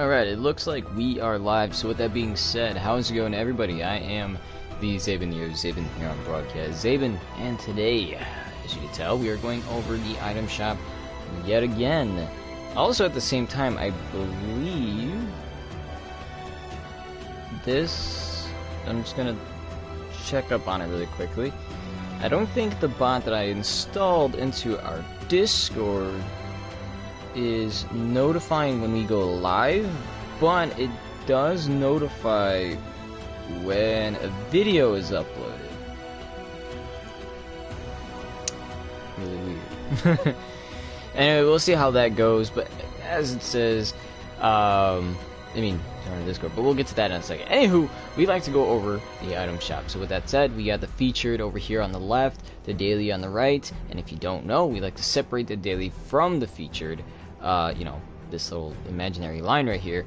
Alright, it looks like we are live, so with that being said, how's it going everybody? I am the Zaben here on broadcast Zaben, and today, as you can tell, we are going over the item shop yet again. Also at the same time, I believe this, I'm just gonna check up on it really quickly. I don't think the bot that I installed into our Discord is notifying when we go live, but it does notify when a video is uploaded. Really weird. Anyway, we'll see how that goes, but as it says, I mean, on Discord, but we'll get to that in a second. Anywho, we like to go over the item shop. So with that said, we got the featured over here on the left, the daily on the right, and if you don't know, we like to separate the daily from the featured. You know, this little imaginary line right here,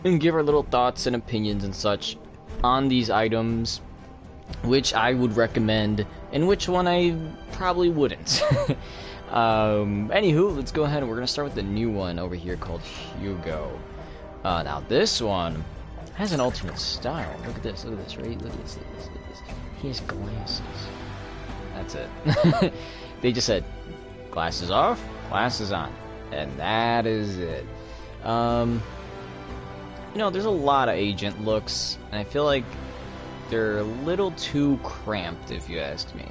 and give our little thoughts and opinions and such on these items, which I would recommend and which one I probably wouldn't. Anywho, let's go ahead and we're gonna start with the new one over here called Hugo. Now this one has an alternate style. Look at this, right? Look at this. He has glasses. That's it. They just said glasses off, glasses on. And that is it. You know, there's a lot of agent looks, and I feel like they're a little too cramped, if you ask me.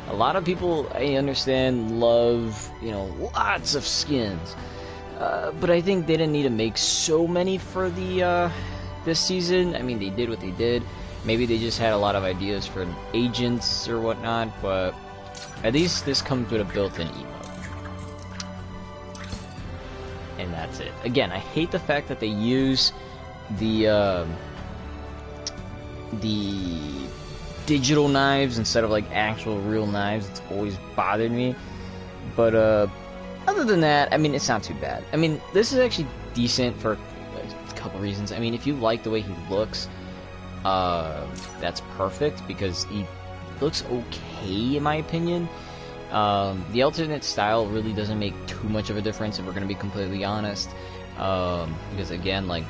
A lot of people, I understand, love, you know, lots of skins. But I think they didn't need to make so many for the, this season. I mean, they did what they did. Maybe they just had a lot of ideas for agents or whatnot, but at least this comes with a built-in emote. And that's it. Again, I hate the fact that they use the digital knives instead of like actual real knives. It's always bothered me. But other than that, I mean, it's not too bad. I mean, this is actually decent for a couple reasons. I mean, if you like the way he looks, that's perfect because he looks okay in my opinion. The alternate style really doesn't make too much of a difference if we're gonna be completely honest, because again, like,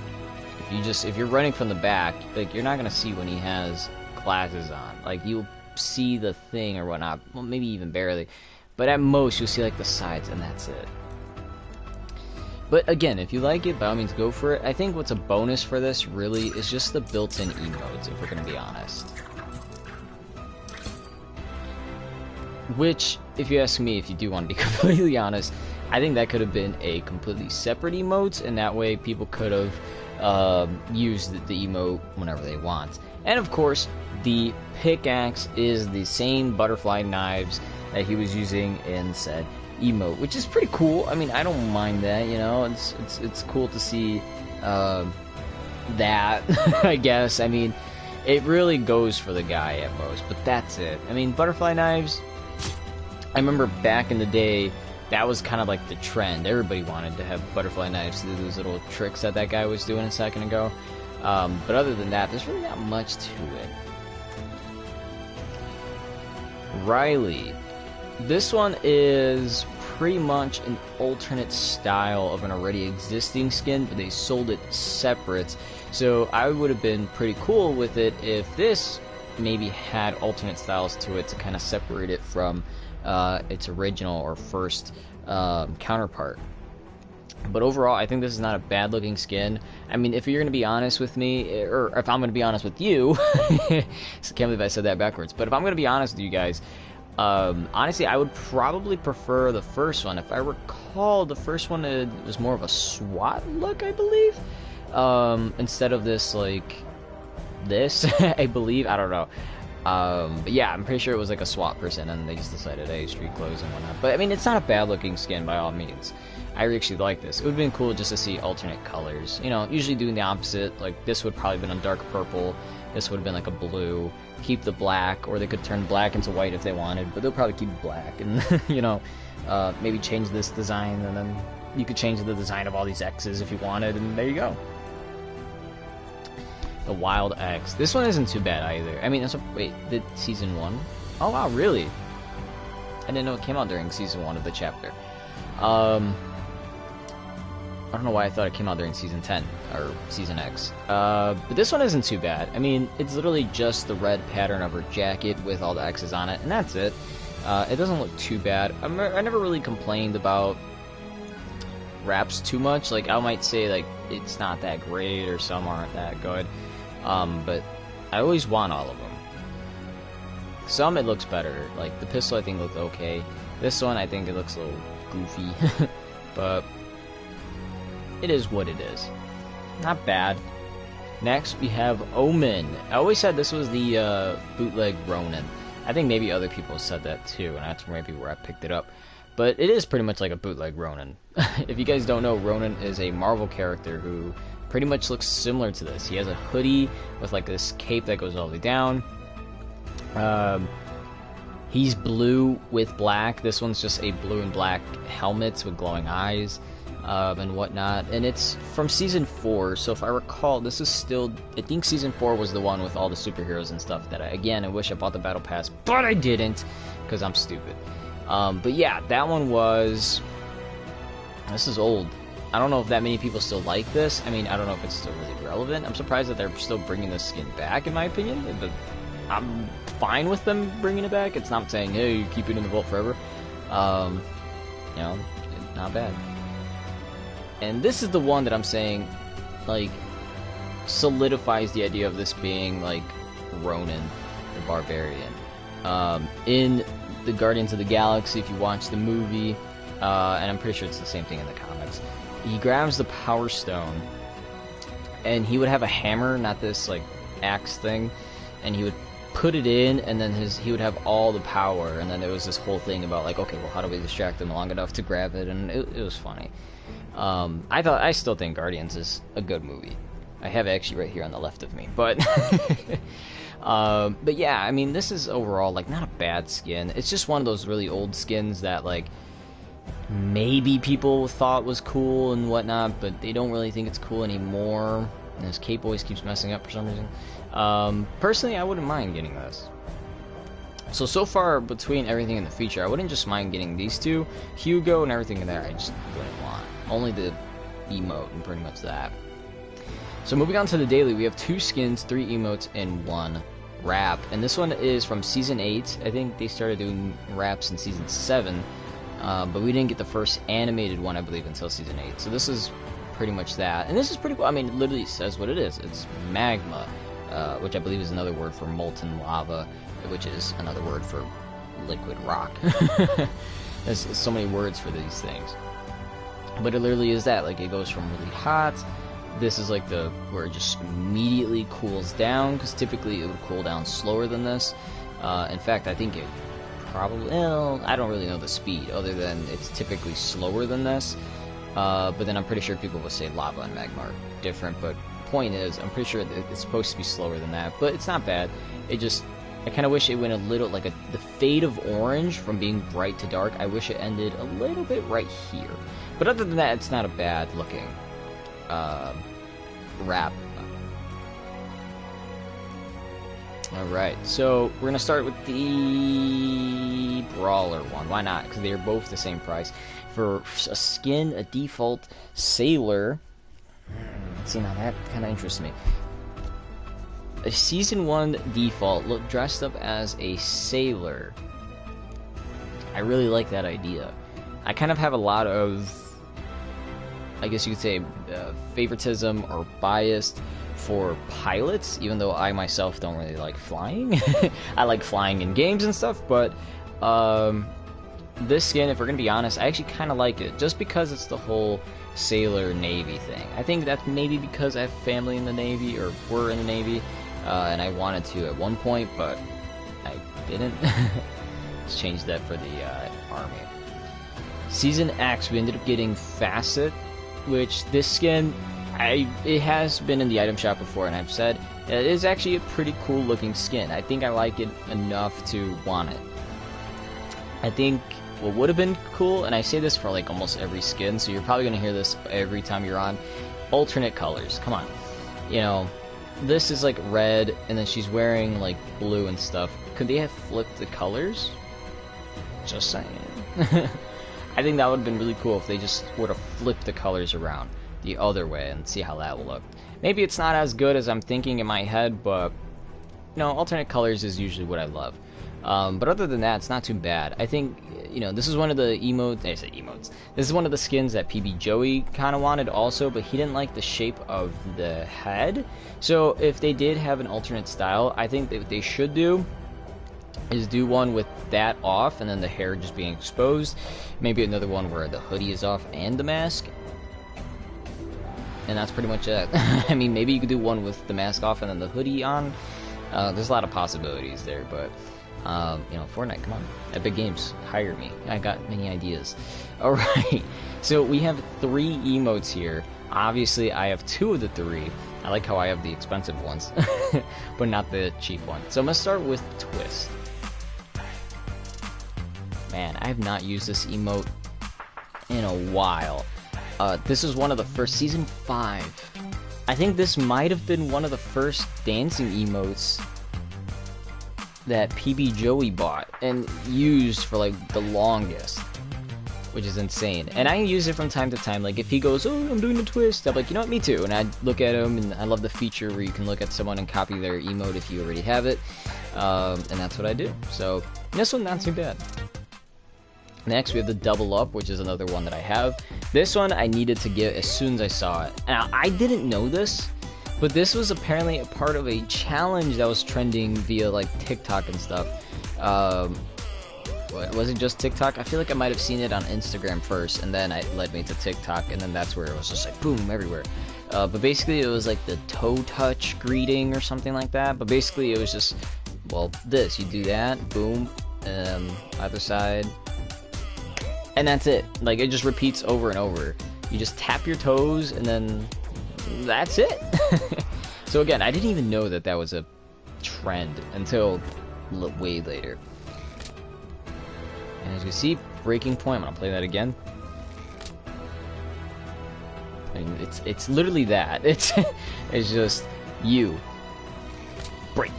if you're running from the back, like, you're not gonna see when he has glasses on. Like, you'll see the thing or whatnot, well, maybe even barely, but at most you'll see like the sides, and that's it. But again, if you like it, by all means go for it. I think what's a bonus for this really is just the built-in emotes, if we're gonna be honest. Which, if you ask me, if you do want to be completely honest, I think that could have been a completely separate emote, and that way people could have used the emote whenever they want. And of course, the pickaxe is the same butterfly knives that he was using in said emote, which is pretty cool. I mean, I don't mind that, you know, it's cool to see that, I guess. I mean, it really goes for the guy at most, but that's it. I mean, butterfly knives, I remember back in the day, that was kind of like the trend. Everybody wanted to have butterfly knives to do those little tricks that guy was doing a second ago. But other than that, there's really not much to it. Riley. This one is pretty much an alternate style of an already existing skin, but they sold it separate. So I would have been pretty cool with it if this maybe had alternate styles to it to kind of separate it from its original or first counterpart. But overall, I think this is not a bad looking skin. I mean, if you're going to be honest with me, or if I'm going to be honest with you, I can't believe I said that backwards, but if I'm going to be honest with you guys, honestly, I would probably prefer the first one. If I recall, the first one was more of a SWAT look, I believe, instead of this, like, this, I believe, I don't know. But yeah, I'm pretty sure it was like a SWAT person, and they just decided, hey, street clothes and whatnot. But I mean, it's not a bad looking skin by all means. I actually like this. It would have been cool just to see alternate colors. You know, usually doing the opposite. Like, this would probably been a dark purple. This would have been like a blue. Keep the black, or they could turn black into white if they wanted, but they'll probably keep black. And, you know, maybe change this design, and then you could change the design of all these X's if you wanted, and there you go. The Wild X. This one isn't too bad either. I mean, wait, did season 1? Oh wow, really? I didn't know it came out during season 1 of the chapter. I don't know why I thought it came out during Season 10, or Season X. But this one isn't too bad. I mean, it's literally just the red pattern of her jacket with all the X's on it, and that's it. It doesn't look too bad. I never really complained about wraps too much. Like, I might say, like, it's not that great, or some aren't that good. But I always want all of them. Some it looks better. Like, the pistol I think looked okay. This one I think it looks a little goofy. But it is what it is. Not bad. Next we have Omen. I always said this was the bootleg Ronin. I think maybe other people said that too, and that's maybe where I picked it up. But it is pretty much like a bootleg Ronin. If you guys don't know, Ronin is a Marvel character who pretty much looks similar to this. He has a hoodie with like this cape that goes all the way down. He's blue with black. This one's just a blue and black helmet with glowing eyes and whatnot. And it's from Season 4, so if I recall, this is still... I think Season 4 was the one with all the superheroes and stuff that I wish I bought the Battle Pass, but I didn't, because I'm stupid. But yeah, that one was... This is old. I don't know if that many people still like this. I mean, I don't know if it's still really relevant. I'm surprised that they're still bringing this skin back, in my opinion. But I'm fine with them bringing it back. It's not saying, hey, you keep it in the vault forever. You know, not bad. And this is the one that I'm saying, like, solidifies the idea of this being, like, Ronin, the Barbarian. In the Guardians of the Galaxy, if you watch the movie, and I'm pretty sure it's the same thing in the comics, he grabs the Power Stone, and he would have a hammer, not this, like, axe thing, and he would put it in, and then he would have all the power, and then there was this whole thing about, like, okay, well, how do we distract him long enough to grab it, and it was funny. I still think Guardians is a good movie. I have it actually right here on the left of me, but but yeah, I mean, this is overall, like, not a bad skin. It's just one of those really old skins that, like, maybe people thought was cool and whatnot, but they don't really think it's cool anymore. And his cape always keeps messing up for some reason. Personally, I wouldn't mind getting this. So far, between everything in the feature, I wouldn't just mind getting these two. Hugo and everything in there, I just wouldn't want. Only the emote and pretty much that. So moving on to the daily, we have 2 skins, 3 emotes, and 1 wrap. And this one is from Season 8. I think they started doing wraps in Season 7. But we didn't get the first animated one, I believe, until Season 8. So this is pretty much that. And this is pretty cool. I mean, it literally says what it is. It's magma, which I believe is another word for molten lava, which is another word for liquid rock. There's so many words for these things. But it literally is that. Like, it goes from really hot. This is like where it just immediately cools down, because typically it would cool down slower than this. In fact, I think it probably... Well, I don't really know the speed, other than it's typically slower than this. But then I'm pretty sure people will say lava and magma are different, but point is, I'm pretty sure it's supposed to be slower than that, but it's not bad. It just... I kind of wish it went a little, like the fade of orange from being bright to dark, I wish it ended a little bit right here. But other than that, it's not a bad looking wrap. Alright, so we're going to start with the Brawler one. Why not? Because they're both the same price. For a skin, a default Sailor, see, now that kind of interests me. A Season 1 default, look dressed up as a sailor. I really like that idea. I kind of have a lot of, I guess you could say, favoritism or bias for pilots, even though I myself don't really like flying. I like flying in games and stuff, but this skin, if we're gonna be honest, I actually kind of like it, just because it's the whole Sailor Navy thing. I think that's maybe because I have family in the Navy, or were in the Navy, and I wanted to at one point, but I didn't. Just changed that for the Army. Season X, we ended up getting Facet, which this skin, it has been in the item shop before, and I've said it is actually a pretty cool looking skin. I think I like it enough to want it. I think what would have been cool, and I say this for like almost every skin, so you're probably going to hear this every time you're on, alternate colors. Come on. You know, this is like red, and then she's wearing like blue and stuff. Could they have flipped the colors? Just saying. I think that would have been really cool if they just would have flipped the colors around the other way and see how that will look. Maybe it's not as good as I'm thinking in my head, but you know, alternate colors is usually what I love. But other than that, it's not too bad. I think, you know, this is one of the emotes. I say emotes. This is one of the skins that PB Joey kind of wanted also, but he didn't like the shape of the head. So if they did have an alternate style, I think that what they should do is do one with that off and then the hair just being exposed. Maybe another one where the hoodie is off and the mask. And that's pretty much it. I mean, maybe you could do one with the mask off and then the hoodie on. There's a lot of possibilities there, but you know, Fortnite, come on. Epic Games, hire me. I got many ideas. Alright, so we have 3 emotes here. Obviously, I have 2 of the 3. I like how I have the expensive ones, but not the cheap one. So I'm going to start with Twist. Man, I have not used this emote in a while. This is one of the first, Season 5. I think this might have been one of the first dancing emotes that PB Joey bought and used for like the longest, which is insane. And I use it from time to time. Like if he goes, "Oh, I'm doing a twist," I'm like, you know what, me too. And I look at him, and I love the feature where you can look at someone and copy their emote if you already have it. And that's what I do. So this one, not too bad. Next, we have the Double Up, which is another one that I have. This one I needed to get as soon as I saw it. Now, I didn't know this, but this was apparently a part of a challenge that was trending via, like, TikTok and stuff. Was it just TikTok? I feel like I might have seen it on Instagram first, and then it led me to TikTok, and then that's where it was just like, boom, everywhere. But basically, it was like the toe touch greeting or something like that. But basically, it was just, well, this. You do that, boom, either side. And that's it. Like, it just repeats over and over. You just tap your toes, and then that's it. So again, I didn't even know that that was a trend until way later. And as you see, breaking point. I'm gonna play that again. I mean, it's literally that. It's just you break.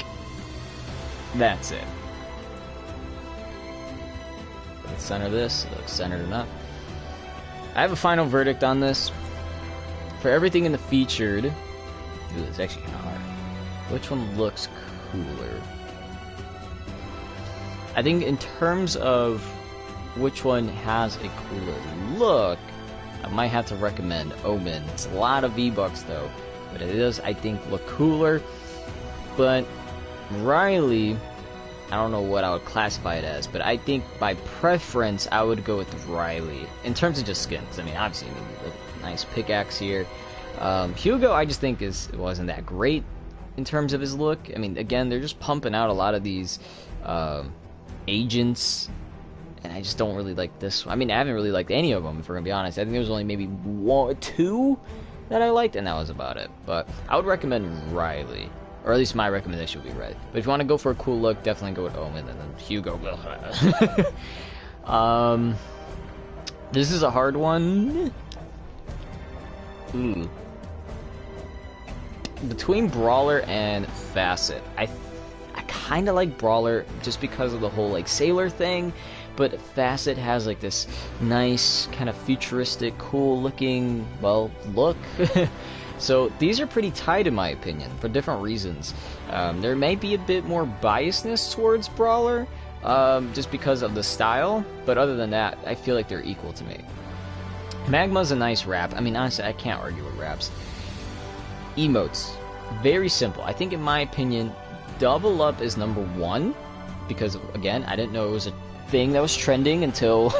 That's it. Let's center this. It looks centered enough. I have a final verdict on this. For everything in the featured, ooh, it's actually kind of hard. Which one looks cooler? I think in terms of which one has a cooler look, I might have to recommend Omen. It's a lot of V-Bucks though, but it does, I think, look cooler. But Riley, I don't know what I would classify it as, but I think by preference I would go with Riley in terms of just skins. I mean, obviously, the nice pickaxe here. Hugo, I just think wasn't that great in terms of his look. I mean, again, they're just pumping out a lot of these agents, and I just don't really like this one. I mean, I haven't really liked any of them, if we're gonna be honest. I think there was only maybe 1 or 2 that I liked, and that was about it. But I would recommend Riley. Or at least my recommendation would be Red. But if you want to go for a cool look, definitely go with Omen, and then Hugo. This is a hard one. Ooh. Between Brawler and Facet, I kind of like Brawler just because of the whole like sailor thing, but Facet has like this nice kind of futuristic, cool looking, well, look. So these are pretty tight in my opinion, for different reasons. There may be a bit more biasness towards Brawler, just because of the style, but other than that, I feel like they're equal to me. Magma's a nice rap. I mean, honestly, I can't argue with raps. Emotes, very simple. I think in my opinion, Double Up is number 1, because again, I didn't know it was a thing that was trending until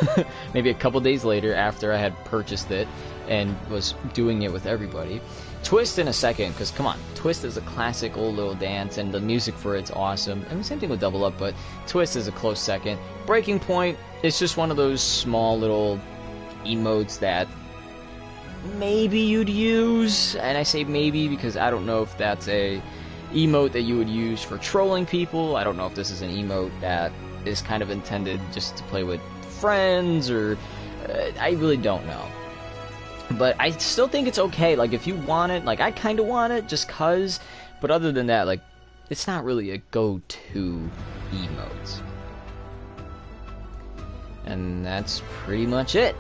maybe a couple days later after I had purchased it and was doing it with everybody. Twist in a second, because come on, Twist is a classic old little dance, and the music for it's awesome. I mean, same thing with Double Up, but Twist is a close second. Breaking Point is just one of those small little emotes that maybe you'd use, and I say maybe because I don't know if that's a emote that you would use for trolling people. I don't know if this is an emote that is kind of intended just to play with friends, or I really don't know. But I still think it's okay. Like, if you want it, like, I kind of want it just cuz, but other than that, like, it's not really a go-to emote. and that's pretty much it.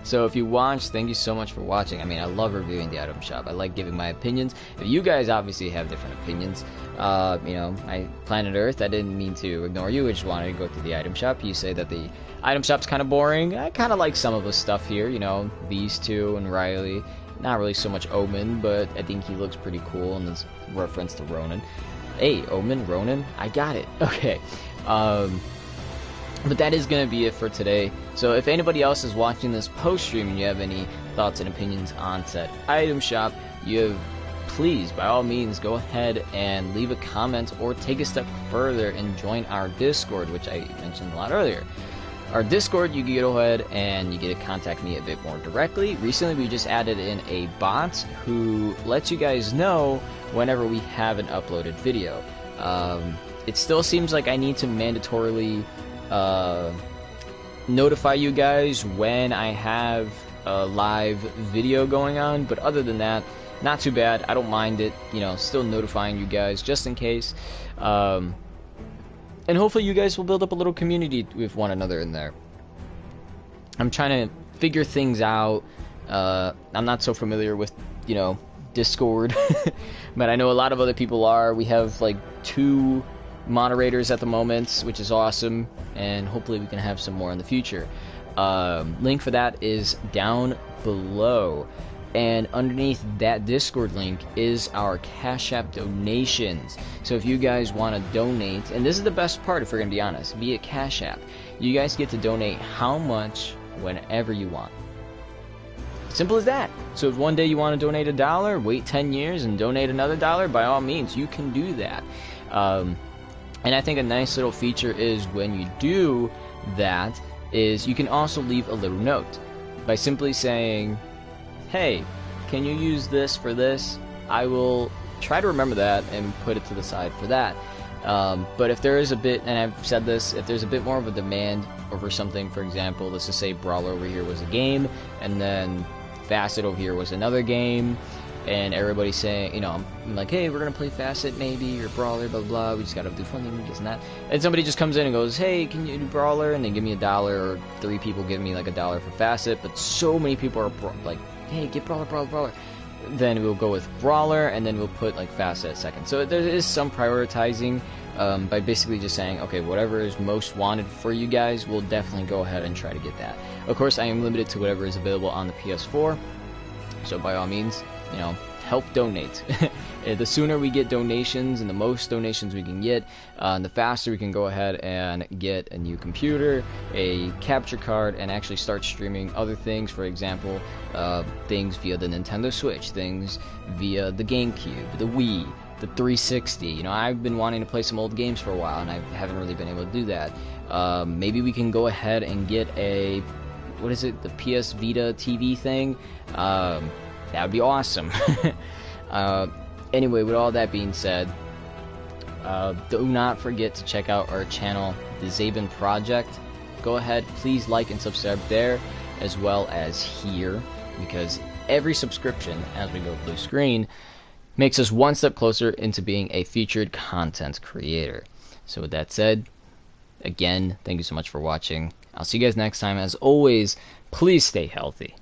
So if you watched, thank you so much for watching. I mean, I love reviewing the item shop. I like giving my opinions. If you guys obviously have different opinions, you know, Planet Earth, I didn't mean to ignore you. I just wanted to go through the item shop. You say that the item shop's kind of boring. I kind of like some of the stuff here, you know, these two and Riley. Not really so much Omen, but I think he looks pretty cool, and there's reference to Ronan. Hey, Omen, Ronan, I got it. Okay. But that is going to be it for today. So if anybody else is watching this post-stream and you have any thoughts and opinions on said item shop, please, by all means, go ahead and leave a comment or take a step further and join our Discord, which I mentioned a lot earlier. Our Discord, you can go ahead and you get to contact me a bit more directly. Recently, we just added in a bot who lets you guys know whenever we have an uploaded video. It still seems like I need to mandatorily notify you guys when I have a live video going on, but other than that, not too bad. I don't mind it, you know, still notifying you guys just in case. And hopefully you guys will build up a little community with one another in there. I'm trying to figure things out. I'm not so familiar with, you know, Discord, but I know a lot of other people are. We have like 2 moderators at the moment, which is awesome, and hopefully we can have some more in the future. Link for that is down below, and underneath that Discord link is our Cash App donations. So if you guys want to donate, and this is the best part if we're going to be honest, via Cash App, you guys get to donate how much whenever you want. Simple as that. So if one day you want to donate $1, wait 10 years and donate another $1, by all means, you can do that. And I think a nice little feature is when you do that is you can also leave a little note by simply saying, hey, can you use this for this? I will try to remember that and put it to the side for that. But if there is a bit, and I've said this, if there's a bit more of a demand over something, for example, let's just say Brawler over here was a game, and then Facet over here was another game, and everybody's saying, you know, I'm like, hey, we're gonna play Facet maybe, or Brawler, blah, blah, blah, we just gotta do fun things, this and that. And somebody just comes in and goes, hey, can you do Brawler? And they give me $1, or 3 people give me like $1 for Facet, but so many people are like, hey, get Brawler, Brawler, Brawler. Then we'll go with Brawler, and then we'll put like Facet second. So there is some prioritizing by basically just saying, okay, whatever is most wanted for you guys, we'll definitely go ahead and try to get that. Of course, I am limited to whatever is available on the PS4, so by all means, you know, help donate. The sooner we get donations and the most donations we can get, the faster we can go ahead and get a new computer, a capture card, and actually start streaming other things. For example, things via the Nintendo Switch, things via the GameCube, the Wii, the 360. You know, I've been wanting to play some old games for a while, and I haven't really been able to do that. Maybe we can go ahead and get a, what is it, the PS Vita TV thing? That would be awesome. Anyway, with all that being said, do not forget to check out our channel, The Zaben Project. Go ahead, please like and subscribe there, as well as here, because every subscription, as we go blue screen, makes us one step closer into being a featured content creator. So with that said, again, thank you so much for watching. I'll see you guys next time. As always, please stay healthy.